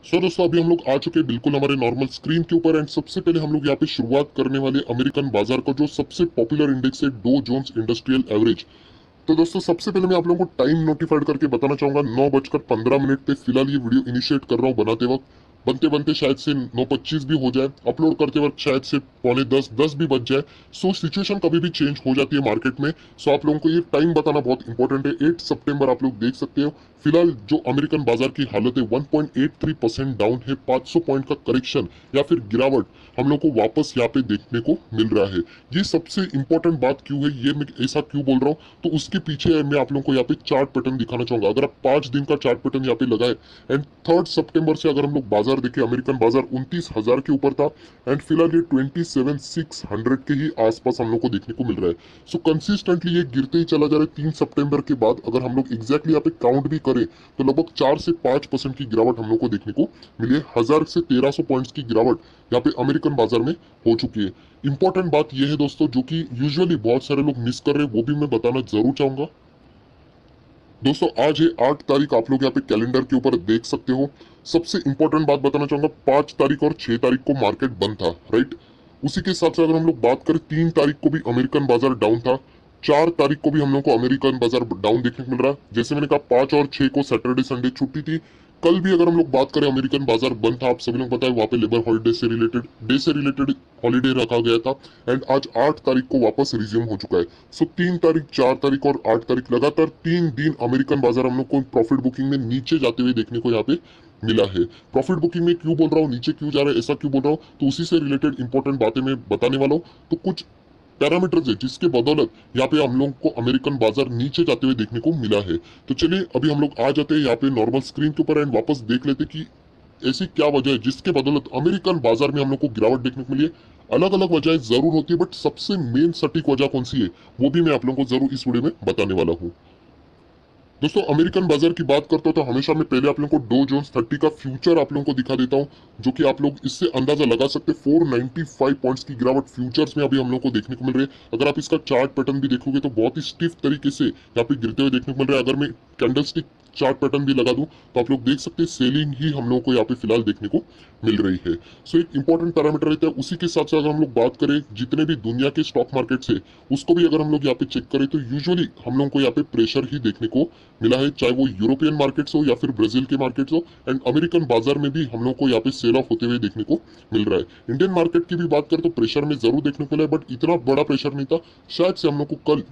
सो दोस्तों अभी हम लोग आ चुके हैं बिल्कुल हमारे नॉर्मल स्क्रीन के ऊपर। एंड सबसे पहले हम लोग यहाँ पे शुरुआत करने वाले अमेरिकन बाजार का जो सबसे पॉपुलर इंडेक्स है डो जोन्स इंडस्ट्रियल एवरेज। तो दोस्तों सबसे पहले मैं आप लोगों को टाइम नोटिफाइड करके बताना चाहूंगा 9:15 पे फिलहाल ये वीडियो इनिशिएट कर रहा हूँ बनाते वक्त। बनते बनते शायद से 9:25 भी हो जाए, अपलोड करते वक्त शायद से पौने 10 भी बच जाए। सो सिचुएशन कभी भी चेंज हो जाती है मार्केट में। सो आप लोगों को ये टाइम बताना बहुत इंपॉर्टेंट है। 8 सितंबर आप लोग देख सकते हो फिलहाल जो अमेरिकन बाजार की हालत है 1.83% डाउन है। 500 पॉइंट का करेक्शन या फिर गिरावट हम लोग को वापस यहाँ पे देखने को मिल रहा है। ये सबसे इंपॉर्टेंट बात क्यों है, ये मैं ऐसा क्यों बोल रहा हूँ, तो उसके पीछे मैं आप लोगों को यहाँ पे चार्ट पैटर्न दिखाना चाहूंगा। अगर आप 5 दिन का चार्ट पैटर्न यहाँ पे लगाए एंड 3 सितंबर से अगर हम लोग बाजार देखें, अमेरिकन बाजार 29,000 के ऊपर था एंड फिलहाल ये 27,600 के ही आसपास हम लोग को देखने को मिल रहा है। सो कंसिस्टेंटली ये गिरते ही चला जा रहा है। 3 सितंबर के बाद अगर हम लोग एग्जैक्टली यहाँ पे काउंट भी करें तो लगभग 4 से 5% की गिरावट हम लोग को देखने को मिली है। 1,000 से 1,300 पॉइंट्स की गिरावट यहाँ पे अमेरिकन बाजार में हो चुकी है। इंपॉर्टेंट बात यह है दोस्तों, जो कि यूजुअली बहुत सारे लोग मिस कर रहे हैं, वो भी मैं बताना जरूर चाहूंगा। दोस्तों आज है 8 तारीख, आप लोग यहाँ पे कैलेंडर के ऊपर देख सकते हो। सबसे इंपॉर्टेंट बात बताना चाहूंगा, 5 तारीख और 6 तारीख को मार्केट बंद था, राइट। उसी के हिसाब से अगर हम लोग बात करें, 3 तारीख को भी अमेरिकन बाजार डाउन था। 4 तारीख को भी हम लोग को अमेरिकन बाजार डाउन देखने को मिल रहा है। जैसे मैंने कहा 5 और 6 को सैटरडे संडे छुट्टी थी। कल भी अगर हम लोग बात करें अमेरिकन बाजार बंद था, आप सभी लोग पता है वहां पे लेबर हॉलिडे से रिलेटेड हॉलीडे रखा गया था। एंड आज 8 तारीख को वापस रिज्यूम हो चुका है। सो 3 तारीख, 4 तारीख और 8 तारीख लगातार 3 दिन अमेरिकन बाजार हम लोग को प्रॉफिट बुकिंग में नीचे जाते हुए देखने को यहाँ पे मिला है। प्रॉफिट बुकिंग में क्यों बोल रहा हूँ, नीचे क्यों जा रहा है, ऐसा क्यों बोल रहा हूँ, तो उसी से रिलेटेड इंपॉर्टेंट बातें मैं बताने वाला हूँ। तो कुछ पैरामीटर्स है जिसके बदौलत यहाँ पे हम लोग को अमेरिकन बाजार नीचे जाते हुए देखने को मिला है। तो चलिए अभी हम लोग आ जाते हैं यहाँ पे नॉर्मल स्क्रीन के ऊपर एंड वापस देख लेते कि ऐसी क्या वजह है जिसके बदौलत अमेरिकन बाजार में हम लोग को गिरावट देखने को मिली है। अलग अलग वजह जरूर होती है, बट सबसे मेन सटीक वजह कौन सी है वो भी मैं आप लोगों को जरूर इस वीडियो में बताने वाला हूँ। दोस्तों अमेरिकन बाजार की बात करता हूं तो हमेशा मैं पहले आप लोगों को डो जोन्स 30 का फ्यूचर आप लोगों को दिखा देता हूं, जो कि आप लोग इससे अंदाजा लगा सकते हैं। 495 पॉइंट्स की गिरावट फ्यूचर्स में अभी हम लोग को देखने को मिल रही है। अगर आप इसका चार्ट पैटर्न भी देखोगे तो बहुत ही स्टिफ तरीके से यहाँ पे गिरते हुए देखने को मिल रहा है। अगर मैं कैंडलस्टिक चार्ट पैटर्न भी लगा दूं तो आप लोग देख सकते हैं सेलिंग ही हम लोग को यहाँ पे फिलहाल देखने को मिल रही है। सो एक इंपॉर्टेंट पैरामीटर रहता है। उसी के साथ साथ अगर हम लोग बात करें जितने भी दुनिया के स्टॉक मार्केट से, उसको भी अगर हम लोग यहाँ पे चेक करें तो यूजुअली हम लोग को यहाँ पे प्रेशर ही देखने को मिला है, चाहे वो यूरोपियन मार्केट्स हो या फिर ब्राजील के मार्केट्स हो। एंड अमेरिकन बाजार में भी हम लोग को यहाँ पे सेल ऑफ होते हुए देखने को मिल रहा है। इंडियन मार्केट की भी बात करें तो प्रेशर में जरूर देखने को मिला है, बट इतना बड़ा प्रेशर नहीं था। शायद से हम लोग को कल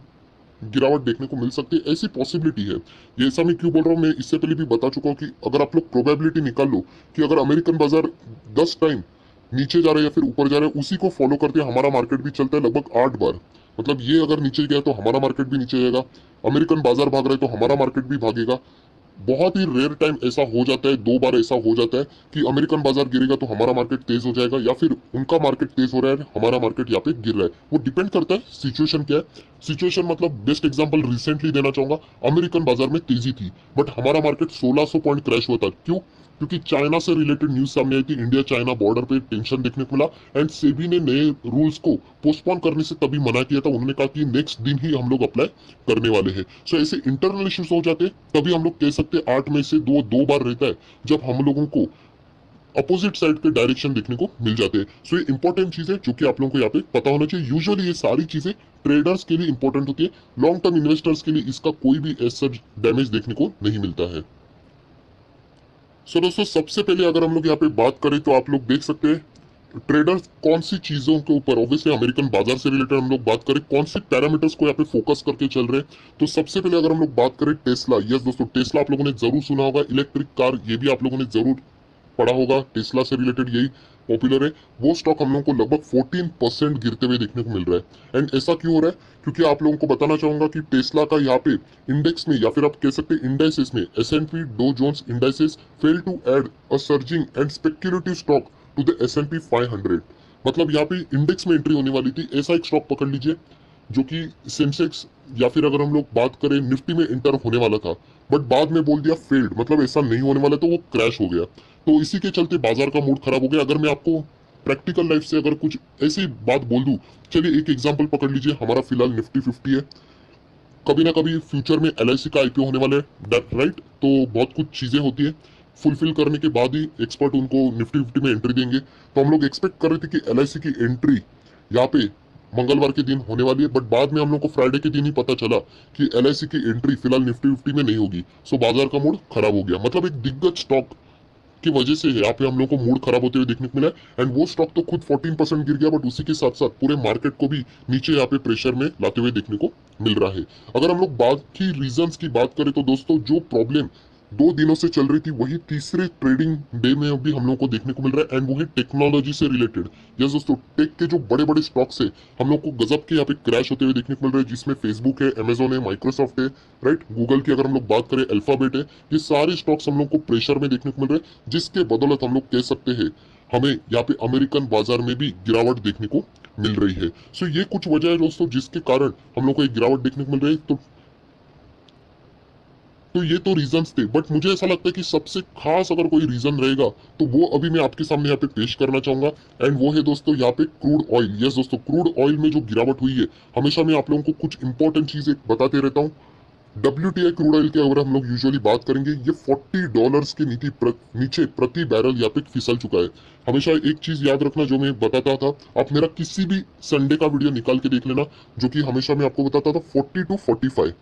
गिरावट देखने को मिल सकती है, ऐसी पॉसिबिलिटी है। ये ऐसा मैं क्यों बोल रहा हूँ, मैं इससे पहले भी बता चुका हूँ कि अगर आप लोग प्रोबेबिलिटी निकाल लो कि अगर अमेरिकन बाजार 10 टाइम नीचे जा रहा है या फिर ऊपर जा रहा है, उसी को फॉलो करते हमारा मार्केट भी चलता है लगभग 8 बार। मतलब ये अगर नीचे गया तो हमारा मार्केट भी नीचे जाएगा, अमेरिकन बाजार भाग रहा है तो हमारा मार्केट भी भागेगा। बहुत ही रेयर टाइम ऐसा हो जाता है, 2 बार ऐसा हो जाता है कि अमेरिकन बाजार गिरेगा तो हमारा मार्केट तेज हो जाएगा, या फिर उनका मार्केट तेज हो रहा है हमारा मार्केट यहाँ पे गिर रहा है। वो डिपेंड करता है सिचुएशन क्या है। सिचुएशन मतलब बेस्ट एग्जांपल रिसेंटली देना चाहूंगा, अमेरिकन बाजार में तेजी थी बट हमारा मार्केट 1600 पॉइंट क्रैश हुआ था। क्यों? क्योंकि चाइना से रिलेटेड न्यूज सामने आई थी, इंडिया चाइना बॉर्डर पे टेंशन देखने को मिला एंड सेबी ने नए रूल्स को पोस्टपोन करने से तभी मना किया था। उन्होंने कहा कि नेक्स्ट दिन ही हम लोग अप्लाई करने वाले हैं। सो ऐसे इंटरनल इश्यूज हो जाते तभी हम लोग कह सकते हैं 8 में से दो बार रहता है जब हम लोगों को अपोजिट साइड के डायरेक्शन देखने को मिल जाते हैं। सो ये इंपॉर्टेंट चीज है जो कि आप लोगों को यहाँ पे पता होना चाहिए। यूजुअली ये सारी चीजें ट्रेडर्स के लिए इंपॉर्टेंट होती है, लॉन्ग टर्म इन्वेस्टर्स के लिए इसका कोई भी ऐसा डैमेज देखने को नहीं मिलता है। सो दोस्तों सबसे पहले अगर हम लोग यहाँ पे बात करें तो आप लोग देख सकते हैं ट्रेडर्स कौन सी चीजों के ऊपर, ऑब्वियसली अमेरिकन बाजार से रिलेटेड हम लोग बात करें कौन सी पैरामीटर्स को यहाँ पे फोकस करके चल रहे हैं, तो सबसे पहले अगर हम लोग बात करें टेस्ला। यस दोस्तों, टेस्ला आप लोगों ने जरूर सुना होगा, इलेक्ट्रिक कार, ये भी आप लोगों ने जरूर पड़ा होगा। टेस्ला से रिलेटेड यही पॉपुलर है। वो स्टॉक हम लोगों को लगभग 14% गिरते हुए देखने को मिल रहा है। एंड ऐसा क्यों हो रहा है? क्योंकि आप लोगों को बताना चाहूंगा कि टेस्ला का यहाँ पे इंडेक्स में या फिर आप कह सकते हैं इंडाइसेस में, S&P Dow Jones indices fail to add a surging and speculative stock to the S&P 500। मतलब यहाँ पे इंडेक्स में एंट्री होने वाली थी, ऐसा एक स्टॉक पकड़ लीजिए जो कि सेंसेक्स या फिर अगर हम लोग बात करें निफ्टी में इंटर होने वाला था, बट बाद में बोल दिया फेल्ड, मतलब ऐसा नहीं होने वाला, तो वो क्रैश हो गया। तो इसी के चलते बाजार का मूड खराब हो गया। अगर मैं आपको प्रैक्टिकल लाइफ से अगर कुछ ऐसी बात बोल दूं, चलिए एक एग्जांपल पकड़ लीजिए, हमारा फिलहाल निफ्टी 50 है। कभी ना कभी फ्यूचर में LIC का IPO होने वाला है, राइट। तो बहुत कुछ चीजें होती है। फुलफिल करने के बाद ही एक्सपर्ट उनको निफ्टी फिफ्टी में एंट्री देंगे। तो हम लोग एक्सपेक्ट कर रहे थे कि एलआईसी की एंट्री यहाँ पे मंगलवार के दिन होने वाली है, बट बाद में हम लोग को फ्राइडे के दिन ही पता चला कि एलआईसी की एंट्री फिलहाल निफ्टी फिफ्टी में नहीं होगी। सो बाजार का मूड खराब हो गया, मतलब एक दिग्गज स्टॉक की वजह से यहाँ पे हम लोग को मूड खराब होते हुए देखने को मिला है। एंड वो स्टॉक तो खुद 14% गिर गया, बट उसी के साथ साथ पूरे मार्केट को भी नीचे यहाँ पे प्रेशर में लाते हुए देखने को मिल रहा है। अगर हम लोग बाकी रीजंस की बात करें तो दोस्तों जो प्रॉब्लम 2 दिनों से चल रही थी वही तीसरे ट्रेडिंग डे में अभी हम लोग को देखने को मिल रहा है, एंड वो है टेक्नोलॉजी से रिलेटेड। यस दोस्तों, टेक के जो बड़े बड़े स्टॉक्स है हम लोग को गजब के यहाँ पे क्रैश होते हुए देखने को मिल रहा है, जिसमें फेसबुक है, अमेजोन है, माइक्रोसॉफ्ट है, राइट, गूगल की अगर हम लोग बात करें अल्फाबेट है। ये सारे स्टॉक्स हम लोग को प्रेशर में देखने को मिल रहे हैं, जिसके बदौलत हम लोग कह सकते हैं हमें यहाँ पे अमेरिकन बाजार में भी गिरावट देखने को मिल रही है। सो ये कुछ वजह है दोस्तों जिसके कारण हम लोग को एक गिरावट देखने को मिल रही है। तो ये तो रीजंस थे, बट मुझे ऐसा लगता है कि सबसे खास अगर कोई रीजन रहेगा तो वो अभी मैं आपके सामने यहाँ पे पेश करना चाहूंगा, एंड वो है दोस्तों यहाँ पे क्रूड ऑयल। यस दोस्तों, क्रूड ऑयल में जो गिरावट हुई है, हमेशा मैं आप लोगों को कुछ इंपॉर्टेंट चीजें बताते रहता हूँ। WTI क्रूड ऑयल की अगर हम लोग यूजुअली बात करेंगे, ये $40 के नीचे प्रति बैरल यहाँ पे फिसल चुका है। हमेशा एक चीज याद रखना जो मैं बताता था, आप मेरा किसी भी संडे का वीडियो निकाल के देख लेना, जो कि हमेशा मैं आपको बताता था 40 to 45,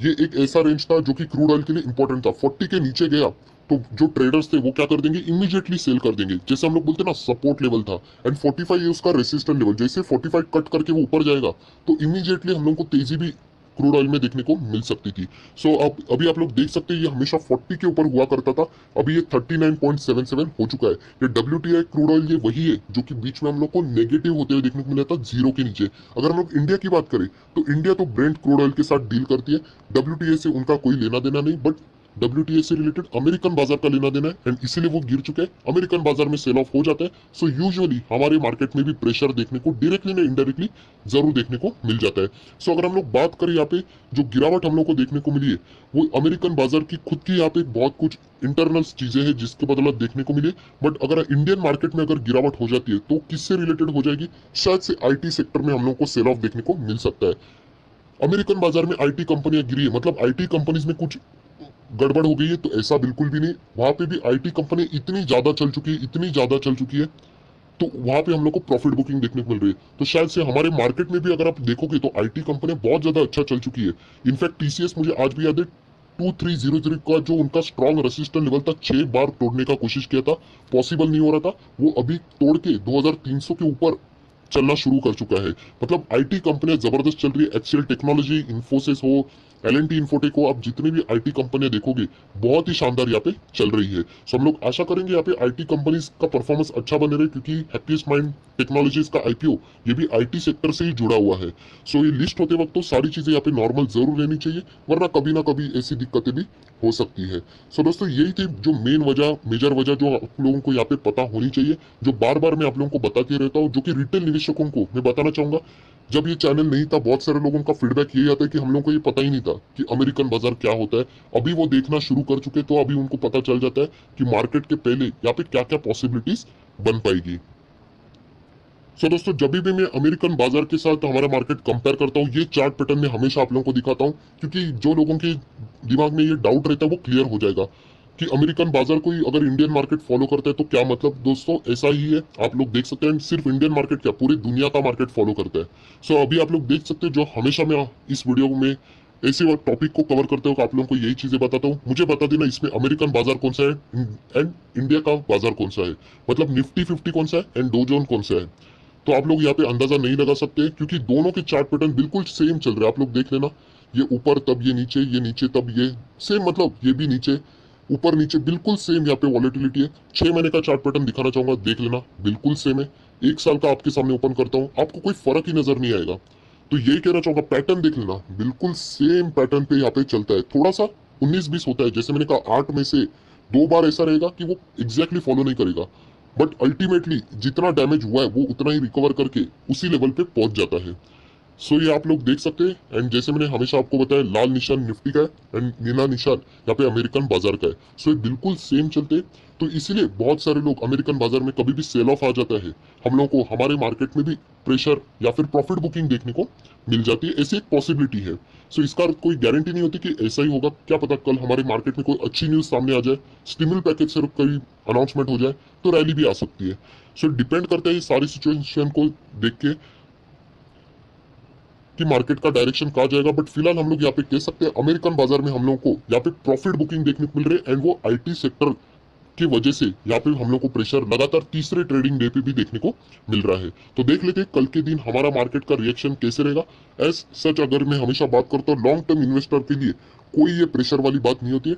ये एक ऐसा रेंज था जो कि क्रूड ऑयल के लिए इंपॉर्टेंट था। 40 के नीचे गया तो जो ट्रेडर्स थे वो क्या कर देंगे, इमीडिएटली सेल कर देंगे, जैसे हम लोग बोलते हैं ना सपोर्ट लेवल था। एंड 45 ये उसका रेसिस्टेंट लेवल, जैसे 45 कट करके वो ऊपर जाएगा तो इमीडिएटली हम लोग को तेजी भी क्रूड ऑयल में देखने को मिल सकती थी। सो अब अभी आप लोग देख सकते हैं ये हमेशा 40 के ऊपर हुआ करता था, अभी ये 39.77 हो चुका है। ये WTI क्रूड ऑयल ये वही है जो कि बीच में हम लोग को नेगेटिव होते हुए देखने को मिला था, जीरो के नीचे। अगर हम लोग इंडिया की बात करें तो इंडिया तो ब्रेंट क्रूड ऑयल के साथ डील करती है, WTI से उनका कोई लेना देना नहीं, बट WTI से रिलेटेड अमेरिकन बाजार का लेना देना है, एंड इसीलिए वो गिर चुके हैं, अमेरिकन बाजार में सेल ऑफ हो जाता है। सो यूजुअली हमारे मार्केट में भी प्रेशर देखने को डायरेक्टली ना इनडायरेक्टली जरूर देखने को मिल जाता है। सो अगर हम लोग बात करें यहाँ पे जो गिरावट हम लोग को देखने को मिली है, वो अमेरिकन बाजार की खुद की यहाँ पे बहुत कुछ इंटरनल चीजें हैं जिसके बदौलत देखने को मिले। बट अगर इंडियन मार्केट में अगर गिरावट हो जाती है तो किससे रिलेटेड हो जाएगी, शायद से IT सेक्टर में हम लोग को सेल ऑफ देखने को मिल सकता है। अमेरिकन बाजार में IT कंपनियां गिरी है, मतलब IT कंपनीज में कुछ गड़बड़ हो गई है, तो ऐसा बिल्कुल भी नहीं। वहां पे भी IT कंपनी इतनी ज्यादा चल चुकी है, इतनी ज्यादा चल चुकी है, तो वहां पे हम लोग को प्रॉफिट बुकिंग देखने को मिल रही है। तो शायद से हमारे मार्केट में भी अगर आप देखोगे तो IT कंपनी बहुत ज्यादा अच्छा चल चुकी है। इनफैक्ट TCS मुझे आज भी याद है 2300 का जो उनका स्ट्रॉन्ग रेसिस्टेंट लेवल था, 6 बार तोड़ने का कोशिश किया था, पॉसिबल नहीं हो रहा था, वो अभी तोड़ के 2300 के ऊपर चलना शुरू कर चुका है। मतलब IT कंपनियां जबरदस्त चल रही है, HCL टेक्नोलॉजी, इन्फोसिस हो, L&T इन्फोटेक हो, आप जितनी भी IT कंपनियां देखोगे बहुत ही शानदार यहाँ पे चल रही है। सो हम लोग आशा करेंगे यहाँ पे IT कंपनीज का परफॉर्मेंस अच्छा बने रहे, क्योंकि हैप्पीएस्ट माइंड टेक्नोलॉजीज का IPO ये भी IT सेक्टर से ही जुड़ा हुआ है। सो ये लिस्ट होते वक्त तो सारी चीजें यहाँ पे नॉर्मल जरूर रहनी चाहिए, वरना कभी ना कभी ऐसी दिक्कतें भी हो सकती है। सो दोस्तों यही थी जो मेजर वजह जो आप लोगों को यहाँ पे पता होनी चाहिए, जो बार बार मैं आप लोगों को बताते रहता हूँ, जो कि रिटेल निवेशकों को मैं बताना चाहूंगा। जब ये चैनल नहीं था, बहुत सारे लोगों का फीडबैक यही आता है कि हम लोगों को ये पता ही नहीं था कि अमेरिकन बाजार क्या होता है। अभी वो देखना शुरू कर चुके, तो अभी उनको पता चल जाता है कि मार्केट के पहले यहाँ पे क्या क्या पॉसिबिलिटीज बन पाएगी। सो दोस्तों जब भी मैं अमेरिकन बाजार के साथ हमारा मार्केट कंपेयर करता हूँ, ये चार्ट पैटर्न में हमेशा आप लोगों को दिखाता हूँ, क्योंकि जो लोगों के दिमाग में ये डाउट रहता है वो क्लियर हो जाएगा कि अमेरिकन बाजार कोई अगर इंडियन मार्केट फॉलो करता है तो क्या मतलब। दोस्तों ऐसा ही है, आप लोग देख सकते हैं, सिर्फ इंडियन मार्केट क्या पूरी दुनिया का मार्केट फॉलो करता है। सो अभी आप लोग देख सकते हैं, जो हमेशा मैं इस वीडियो में ऐसे टॉपिक को कवर करते हो आप लोगों को यही चीजें बताता हूँ। मुझे बता देना इसमें अमेरिकन बाजार कौन सा है एंड इंडिया का बाजार कौन सा है, मतलब निफ्टी 50 कौन सा है एंड डो जोन कौन सा है। तो आप लोग यहाँ पे अंदाजा नहीं लगा सकते, क्योंकि दोनों के चार्ट पैटर्न बिल्कुल सेम चल रहे हैं। आप लोग देख लेना, ये ऊपर तब ये नीचे तब ये सेम, मतलब ये भी नीचे ऊपर नीचे बिल्कुल सेम यहाँ पे वॉलेटिलिटी है। 6 महीने का चार्ट पैटर्न दिखाना चाहूंगा, देख लेना बिल्कुल सेम है। 1 साल का आपके सामने ओपन करता हूँ, आपको कोई फर्क ही नजर नहीं आएगा। तो यही कहना चाहूंगा, पैटर्न देख लेना, बिल्कुल सेम पैटर्न पे यहाँ पे चलता है। थोड़ा सा 19-20 होता है, जैसे मैंने कहा 8 में से 2 बार ऐसा रहेगा कि वो एग्जैक्टली फॉलो नहीं करेगा, बट अल्टीमेटली जितना डैमेज हुआ है वो उतना ही रिकवर करके उसी लेवल पे पहुंच जाता है। सो ये आप लोग देख सकते हैं, एंड जैसे मैंने हमेशा आपको बताया लाल निशान निफ्टी का है एंड नीला निशान यहाँ पे अमेरिकन बाजार का है। सो ये बिल्कुल सेम चलते हैं। तो इसीलिए बहुत सारे लोग अमेरिकन बाजार में कभी भी सेल ऑफ आ जाता है, हम लोगों को हमारे मार्केट में भी प्रेशर या फिर प्रॉफिट बुकिंग देखने को मिल जाती है। ऐसी एक पॉसिबिलिटी है। सो इसका कोई गारंटी नहीं होती कि ऐसा ही होगा, क्या पता कल हमारे मार्केट में कोई अच्छी न्यूज सामने आ जाए, स्टिमुलस पैकेज से कोई अनाउंसमेंट हो जाए तो रैली भी आ सकती है। सो डिपेंड करता है सारी सिचुएशन को देख के कि मार्केट का डायरेक्शन कहा जाएगा। बट फिलहाल हम लोग यहाँ पे कह सकते हैं अमेरिकन बाजार में हम लोग को यहाँ पे प्रॉफिट बुकिंग देखने को मिल रही है, एंड वो आईटी सेक्टर की वजह से यहाँ पे हम लोग को प्रेशर लगातार तीसरे ट्रेडिंग डे पे भी देखने को मिल रहा है। तो देख लेते हैं कल के दिन हमारा मार्केट का रिएक्शन कैसे रहेगा। एज सच अगर मैं हमेशा बात करता हूँ, लॉन्ग टर्म इन्वेस्टर के लिए कोई ये प्रेशर वाली बात नहीं होती है।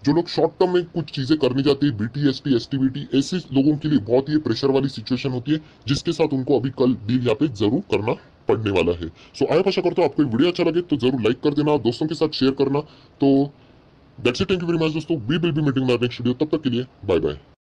जो लोग शॉर्ट टर्म में कुछ चीजें करने जाते हैं, बीटीएसटी एसटीबीटी, ऐसे लोगों के लिए बहुत ही प्रेशर वाली सिचुएशन होती है, जिसके साथ उनको अभी कल डील यहाँ पे जरूर करना पड़ने वाला है। सो आया आशा करता हूँ आपको वीडियो अच्छा लगे तो जरूर लाइक कर देना, दोस्तों के साथ शेयर करना। तो that's it, thank you very much दोस्तों, we will be meeting next video, तब तक के लिए बाय बाय।